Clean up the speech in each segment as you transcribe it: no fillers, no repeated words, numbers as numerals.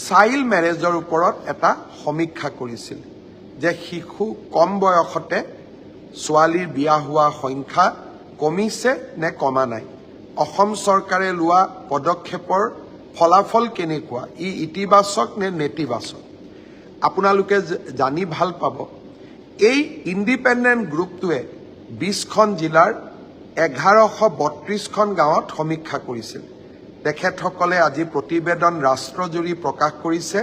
Child মেৰেজৰ ওপৰত এটা সমীক্ষা কৰিছিল যে শিশু কম বয়সতে ছোৱালীৰ বিয়া হোৱা সংখ্যা কমিছে নে কমা নাই, অসম চৰকাৰে লোৱা পদক্ষেপৰ ফলাফল কেনেকুৱা, ই ইতিবাচক নে নেতিবাচক। আপোনালোকে জানি ভাল পাব এই ইণ্ডিপেণ্ডেণ্ট গ্ৰুপটোৱে 20খন জিলাৰ 1132খন গাঁৱত সমীক্ষা কৰিছিল। তেখেতসকলে আজি প্ৰতিবেদন ৰাষ্ট্ৰজুৰি প্ৰকাশ কৰিছে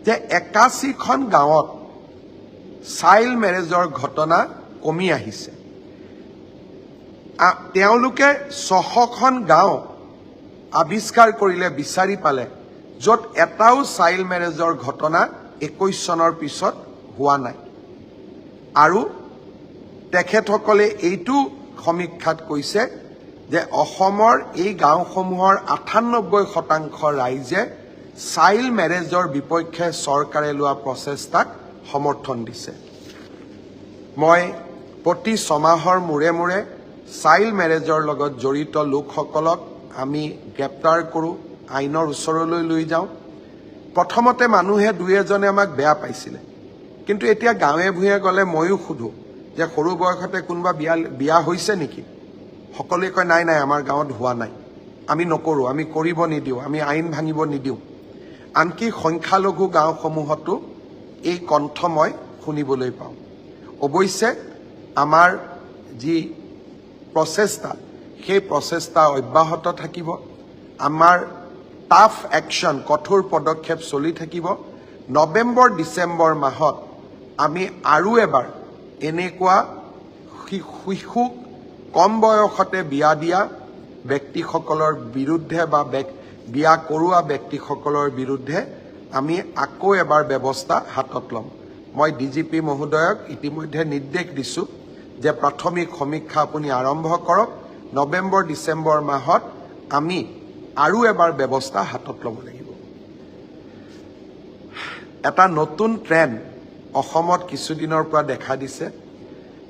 যে 81খন গাঁৱত চাইল্ড মেৰেজৰ ঘটনা কমি আহিছে। তেওঁলোকে 600খন গাঁও আৱিষ্কাৰ কৰিলে, বিচাৰি পালে য'ত এটাও চাইল্ড মেৰেজৰ ঘটনা 21 চনৰ পিছত হোৱা নাই। আৰু তেখেতসকলে এইটো সমীক্ষাত কৈছে যে অসমৰ এই গাঁওসমূহৰ 98% ৰাইজে চাইল্ড মেৰেজৰ বিপক্ষে চৰকাৰে লোৱা প্ৰচেষ্টাক সমৰ্থন দিছে। মই প্ৰতি 6 মাহৰ মূৰে মূৰে চাইল্ড মেৰেজৰ লগত জড়িত লোকসকলক আমি গ্ৰেপ্তাৰ কৰোঁ, আইনৰ ওচৰলৈ লৈ যাওঁ। প্ৰথমতে মানুহে দুই এজনে আমাক বেয়া পাইছিলে, কিন্তু এতিয়া গাঁৱে ভূঞে গ'লে ময়ো সোধোঁ যে সৰু বয়সতে কোনোবা বিয়া হৈছে নেকি? সকলোৱে কয় নাই নাই, আমাৰ গাঁৱত হোৱা নাই, আমি নকৰোঁ, আমি কৰিব নিদিওঁ, আমি আইন ভাঙিব নিদিওঁ। আনকি সংখ্যালঘু গাঁওসমূহতো এই কণ্ঠ মই শুনিবলৈ পাওঁ। অৱশ্যে আমাৰ যি প্ৰচেষ্টা, সেই প্ৰচেষ্টা অব্যাহত থাকিব। আমাৰ টাফ একশ্যন, কঠোৰ পদক্ষেপ চলি থাকিব। নৱেম্বৰ ডিচেম্বৰ মাহত আমি আৰু এবাৰ এনেকুৱা শিশুক কম বয়সতে বিয়া দিয়া ব্যক্তিসকলৰ বিৰুদ্ধে বা বিয়া কৰোৱা ব্যক্তিসকলৰ বিৰুদ্ধে আমি আকৌ এবাৰ ব্যৱস্থা হাতত ল'ম। মই ডিজিপি মহোদয়ক ইতিমধ্যে নিৰ্দেশ দিছোঁ যে প্ৰাথমিক সমীক্ষা আপুনি আৰম্ভ কৰক। নৱেম্বৰ ডিচেম্বৰ মাহত আমি আৰু এবাৰ ব্যৱস্থা হাতত ল'ব লাগিব। এটা নতুন ট্ৰেণ্ড অসমত কিছুদিনৰ পৰা দেখা দিছে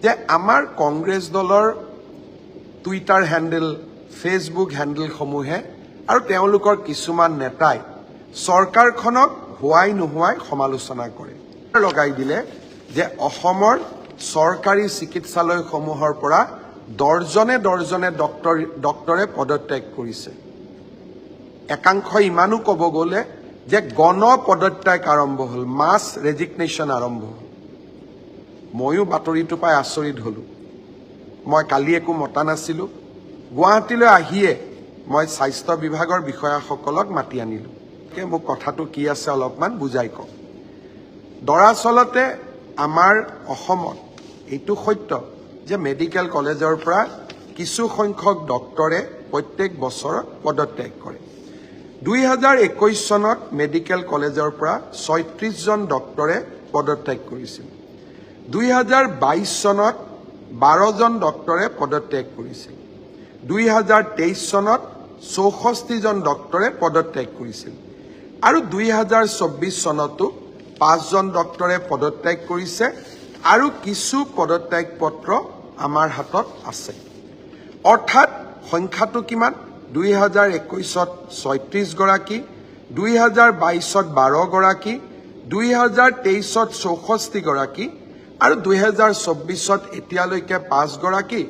যে আমাৰ কংগ্ৰেছ দলৰ টুইটাৰ হেণ্ডেল, ফেচবুক হেণ্ডেলসমূহে আৰু তেওঁলোকৰ কিছুমান নেতাই চৰকাৰখনক হোৱাই নোহোৱাই সমালোচনা কৰে। লগাই দিলে যে অসমৰ চৰকাৰী চিকিৎসালয়সমূহৰ পৰা দৰ্জনে ডক্টৰে পদত্যাগ কৰিছে। একাংশ ইমানো ক'ব গ'লে যে গণ পদত্যাগ আৰম্ভ হ'ল, মাছ ৰেজিগনেশ্যন আৰম্ভ হ'ল। ময়ো বাতৰিটো পাই আচৰিত হ'লোঁ। মই কালি একো মতা নাছিলোঁ। গুৱাহাটীলৈ আহিয়ে মই স্বাস্থ্য বিভাগৰ বিষয়াসকলক মাতি আনিলোঁ। মোক কথাটো কি আছে অলপমান বুজাই কওঁ। দৰাচলতে আমাৰ অসমত এইটো সত্য যে মেডিকেল কলেজৰ পৰা কিছু সংখ্যক ডক্টৰে প্ৰত্যেক বছৰত পদত্যাগ কৰে। 2021 চনত মেডিকেল কলেজৰ পৰা 36জন ডক্টৰে পদত্যাগ কৰিছিল। 2022 চনত 12জন ডক্টৰে পদত্যাগ কৰিছিল। 2023 চনত 64জন ডক্টৰে পদত্যাগ কৰিছিল। আৰু 2024 চনতো 5জন ডক্টৰে পদত্যাগ কৰিছে আৰু কিছু পদত্যাগ পত্ৰ আমাৰ হাতত আছে। অৰ্থাৎ সংখ্যাটো কিমান? 2021ত 36 গৰাকী, 2022ত 12 গৰাকী, 2023ত 64 গৰাকী আৰু 2024ত এতিয়ালৈকে 5 গৰাকী।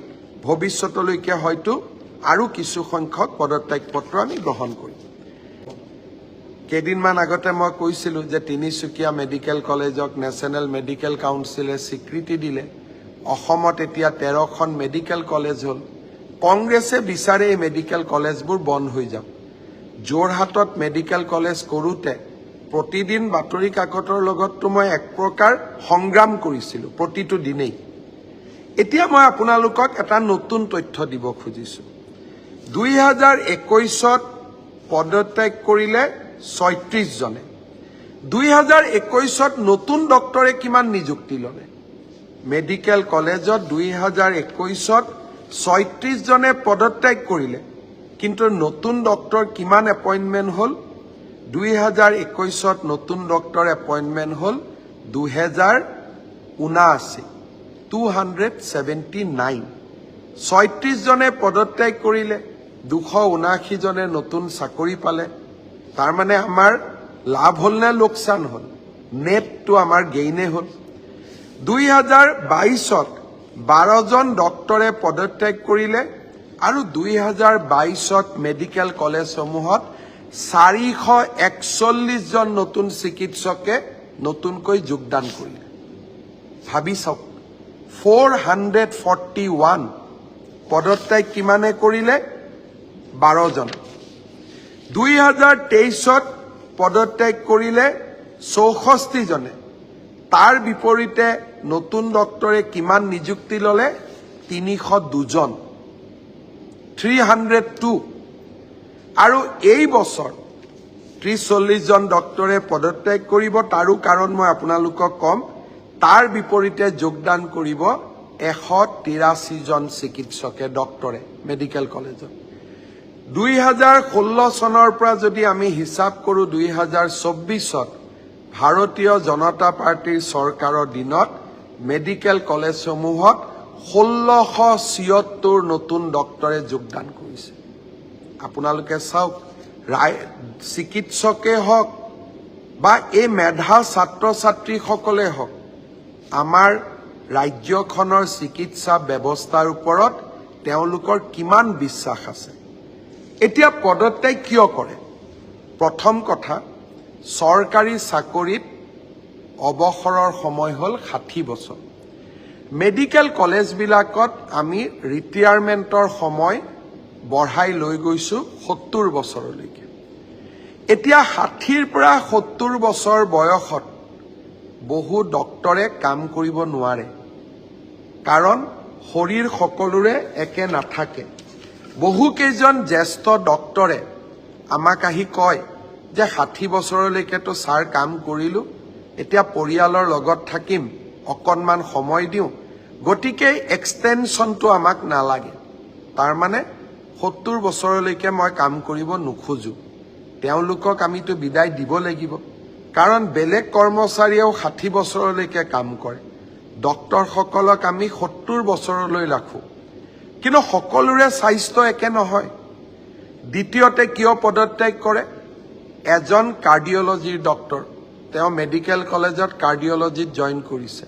ভৱিষ্যতলৈকে হয়তো আৰু কিছু সংখ্যক পদত্যাগ পত্ৰ আমি গ্ৰহণ কৰিম। কেইদিনমান আগতে মই কৈছিলোঁ যে তিনিচুকীয়া মেডিকেল কলেজক নেশ্যনেল মেডিকেল কাউন্সিলে স্বীকৃতি দিলে। অসমত এতিয়া 13খন মেডিকেল কলেজ হ'ল। কংগ্ৰেছে বিচাৰে এই মেডিকেল কলেজবোৰ বন্ধ হৈ যাওক। যোৰহাটত মেডিকেল কলেজ কৰোঁতে প্ৰতিদিন বাতৰি কাকতৰ লগততো মই এক প্ৰকাৰ সংগ্ৰাম কৰিছিলোঁ প্ৰতিটো দিনেই। এতিয়া মই আপোনালোকক এটা নতুন তথ্য দিব খুজিছোঁ। 2021ত পদত্যাগ কৰিলে 36জনে। 2021ত নতুন ডক্টৰে কিমান নিযুক্তি ল'লে? মেডিকেল কলেজত 2021ত 36জনে পদত্যাগ কৰিলে, কিন্তু নতুন ডক্টৰ কিমান এপইণ্টমেণ্ট হ'ল? 2021ত নতুন ডক্টৰ এপইণ্টমেণ্ট হ'ল 2079, 279। 36জনে পদত্যাগ কৰিলে, 279জনে নতুন চাকৰি পালে। তাৰমানে আমাৰ লাভ হল নে লোকচান হল? নেটটো আমাৰ গেইনে হল। 2022-ত 12জন ডক্টৰে পদত্যাগ কৰিলে আৰু 2022-ত মেডিকেল কলেজসমূহত 441জন নতুন চিকিৎসকে নতুনকৈ যোগদান কৰিলে। ভাবি চাওক, 441 পদত্যাগ কিমানে কৰিলে? 12জন। 2023-ত পদত্যাগ কৰিলে 64জনে। তাৰ বিপৰীতে নতুন ডক্টৰে কিমান নিযুক্তি ললে? 302জন, 302। আৰু এই বছৰ 30-40জন ডক্টৰে পদত্যাগ কৰিব। তাৰো কাৰণ মই আপোনালোকক কম। তাৰ বিপৰীতে যোগদান কৰিব 183জন চিকিৎসকে, ডক্টৰে মেডিকেল কলেজত। 2016 চনৰ পৰা যদি আমি হিচাপ কৰোঁ, 2024-ত ভাৰতীয় জনতা পাৰ্টিৰ চৰকাৰৰ দিনত মেডিকেল কলেজসমূহত 1676 নতুন ডক্টৰে যোগদান কৰিছে। আপোনালোকে চাওক, চিকিৎসকে হওক বা এই মেধা ছাত্ৰ ছাত্ৰীসকলে হওক, আমাৰ ৰাজ্যখনৰ চিকিৎসা ব্যৱস্থাৰ ওপৰত তেওঁলোকৰ কিমান বিশ্বাস আছে। এতিয়া পদত্যাগ কিয় কৰে? প্ৰথম কথা, চৰকাৰী চাকৰিত অৱসৰৰ সময় হ'ল 60 বছৰ। মেডিকেল কলেজবিলাকত আমি ৰিটায়াৰমেণ্টৰ সময় বঢ়াই লৈ গৈছোঁ 70 বছৰলৈকে। এতিয়া 60ৰ পৰা 70 বছৰ বয়সত বহু ডক্টৰে কাম কৰিব নোৱাৰে, কাৰণ শৰীৰ সকলোৰে একে নাথাকে। বহুকেইজন জ্যেষ্ঠ ডক্টৰে আমাক আহি কয় যে 60 বছৰলৈকেতো ছাৰ কাম কৰিলোঁ, এতিয়া পৰিয়ালৰ লগত থাকিম, অকণমান সময় দিওঁ, গতিকে এক্সটেনশ্যনটো আমাক নালাগে। তাৰমানে 70 বছৰলৈকে মই কাম কৰিব নোখোজোঁ। তেওঁলোকক আমিতো বিদায় দিব লাগিব, কাৰণ বেলেগ কৰ্মচাৰীয়েও 60 বছৰলৈকে কাম কৰে। ডক্টৰসকলক আমি 70 বছৰলৈ ৰাখোঁ, কিন্তু সকলোৰে স্বাস্থ্য একে নহয়। দ্বিতীয়তে কিয় পদত্যাগ কৰে? এজন কাৰ্ডিঅলজিৰ ডক্টৰ, তেওঁ মেডিকেল কলেজত কাৰ্ডিঅলজিত জইন কৰিছে।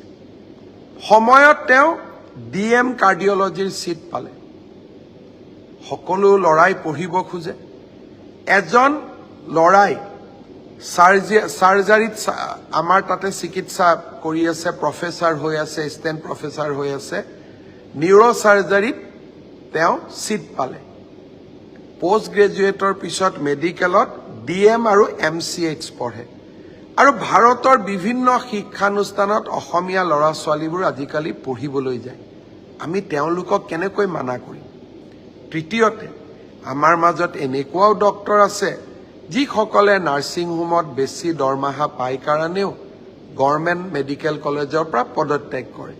সময়ত তেওঁ DM কাৰ্ডিঅলজিৰ চিট পালে। সকলো ল'ৰাই পঢ়িব খোজে। এজন ল'ৰাই চাৰ্জাৰীত আমাৰ তাতে চিকিৎসা কৰি আছে, প্ৰফেচাৰ হৈ আছে, এছিষ্টেণ্ট প্ৰফেচাৰ হৈ আছে। নিউৰ' চাৰ্জাৰীত তেওঁ চিট পালে। পোষ্ট গ্ৰেজুৱেটৰ পিছত মেডিকেলত DM আৰু MCH পঢ়ে। আৰু ভাৰতৰ বিভিন্ন শিক্ষানুষ্ঠানত অসমীয়া ল'ৰা ছোৱালীবোৰ আজিকালি পঢ়িবলৈ যায়। আমি তেওঁলোকক কেনেকৈ মানা কৰিম? তৃতীয়তে, আমাৰ মাজত এনেকুৱাও ডক্টৰ আছে যিসকলে নাৰ্ছিং হোমত বেছি দৰমহা পায় কাৰণেও গভৰ্ণমেণ্ট মেডিকেল কলেজৰ পৰা পদত্যাগ কৰে।